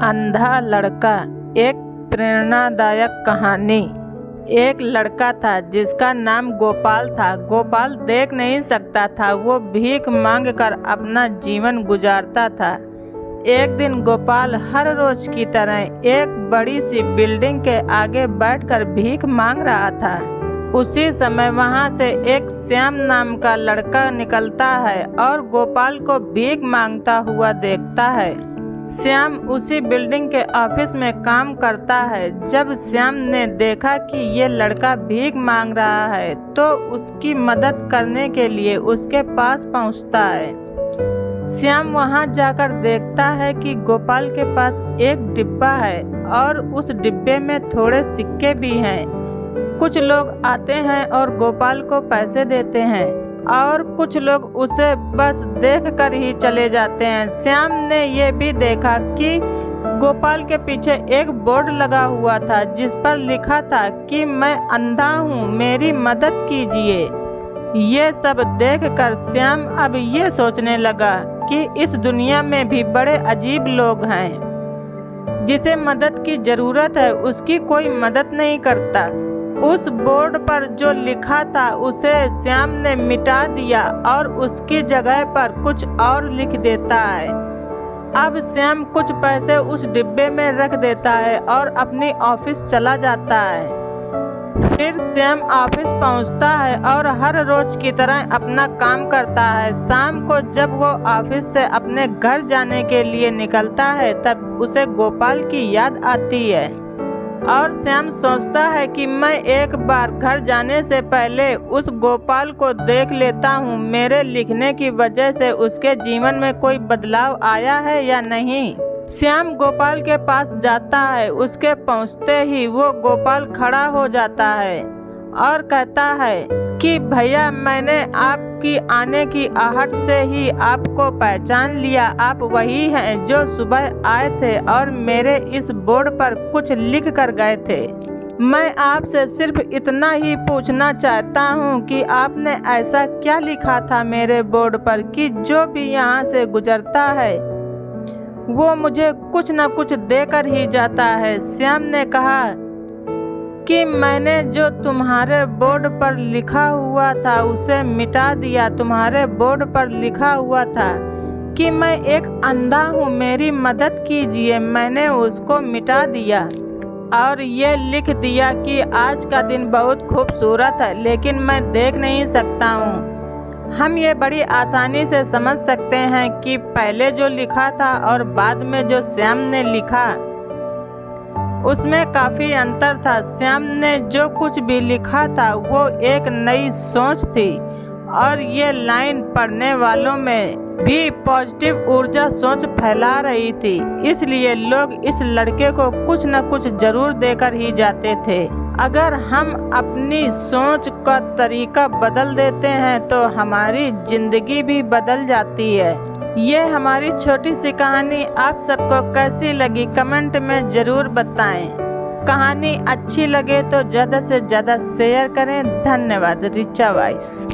अंधा लड़का। एक प्रेरणादायक कहानी। एक लड़का था जिसका नाम गोपाल था। गोपाल देख नहीं सकता था, वो भीख मांगकर अपना जीवन गुजारता था। एक दिन गोपाल हर रोज की तरह एक बड़ी सी बिल्डिंग के आगे बैठकर भीख मांग रहा था। उसी समय वहां से एक श्याम नाम का लड़का निकलता है और गोपाल को भीख मांगता हुआ देखता है। श्याम उसी बिल्डिंग के ऑफिस में काम करता है। जब श्याम ने देखा कि ये लड़का भीख मांग रहा है तो उसकी मदद करने के लिए उसके पास पहुंचता है। श्याम वहां जाकर देखता है कि गोपाल के पास एक डिब्बा है और उस डिब्बे में थोड़े सिक्के भी हैं। कुछ लोग आते हैं और गोपाल को पैसे देते हैं और कुछ लोग उसे बस देख कर ही चले जाते हैं। श्याम ने ये भी देखा कि गोपाल के पीछे एक बोर्ड लगा हुआ था जिस पर लिखा था कि मैं अंधा हूँ, मेरी मदद कीजिए। ये सब देखकर श्याम अब ये सोचने लगा कि इस दुनिया में भी बड़े अजीब लोग हैं। जिसे मदद की जरूरत है उसकी कोई मदद नहीं करता। उस बोर्ड पर जो लिखा था उसे श्याम ने मिटा दिया और उसकी जगह पर कुछ और लिख देता है। अब श्याम कुछ पैसे उस डिब्बे में रख देता है और अपनी ऑफिस चला जाता है। फिर श्याम ऑफिस पहुंचता है और हर रोज की तरह अपना काम करता है। शाम को जब वो ऑफिस से अपने घर जाने के लिए निकलता है तब उसे गोपाल की याद आती है और श्याम सोचता है कि मैं एक बार घर जाने से पहले उस गोपाल को देख लेता हूँ। मेरे लिखने की वजह से उसके जीवन में कोई बदलाव आया है या नहीं। श्याम गोपाल के पास जाता है। उसके पहुँचते ही वो गोपाल खड़ा हो जाता है और कहता है कि भैया, मैंने आपकी आने की आहट से ही आपको पहचान लिया। आप वही हैं जो सुबह आए थे और मेरे इस बोर्ड पर कुछ लिख कर गए थे। मैं आपसे सिर्फ इतना ही पूछना चाहता हूँ कि आपने ऐसा क्या लिखा था मेरे बोर्ड पर कि जो भी यहाँ से गुजरता है वो मुझे कुछ न कुछ देकर ही जाता है। श्याम ने कहा कि मैंने जो तुम्हारे बोर्ड पर लिखा हुआ था उसे मिटा दिया। तुम्हारे बोर्ड पर लिखा हुआ था कि मैं एक अंधा हूँ, मेरी मदद कीजिए। मैंने उसको मिटा दिया और ये लिख दिया कि आज का दिन बहुत खूबसूरत है लेकिन मैं देख नहीं सकता हूँ। हम ये बड़ी आसानी से समझ सकते हैं कि पहले जो लिखा था और बाद में जो श्याम ने लिखा उसमें काफ़ी अंतर था। श्याम ने जो कुछ भी लिखा था वो एक नई सोच थी और ये लाइन पढ़ने वालों में भी पॉजिटिव ऊर्जा सोच फैला रही थी। इसलिए लोग इस लड़के को कुछ न कुछ जरूर देकर ही जाते थे। अगर हम अपनी सोच का तरीका बदल देते हैं तो हमारी जिंदगी भी बदल जाती है। ये हमारी छोटी सी कहानी आप सबको कैसी लगी कमेंट में ज़रूर बताएं। कहानी अच्छी लगे तो ज़्यादा से ज़्यादा शेयर करें। धन्यवाद। रिचा वॉइस।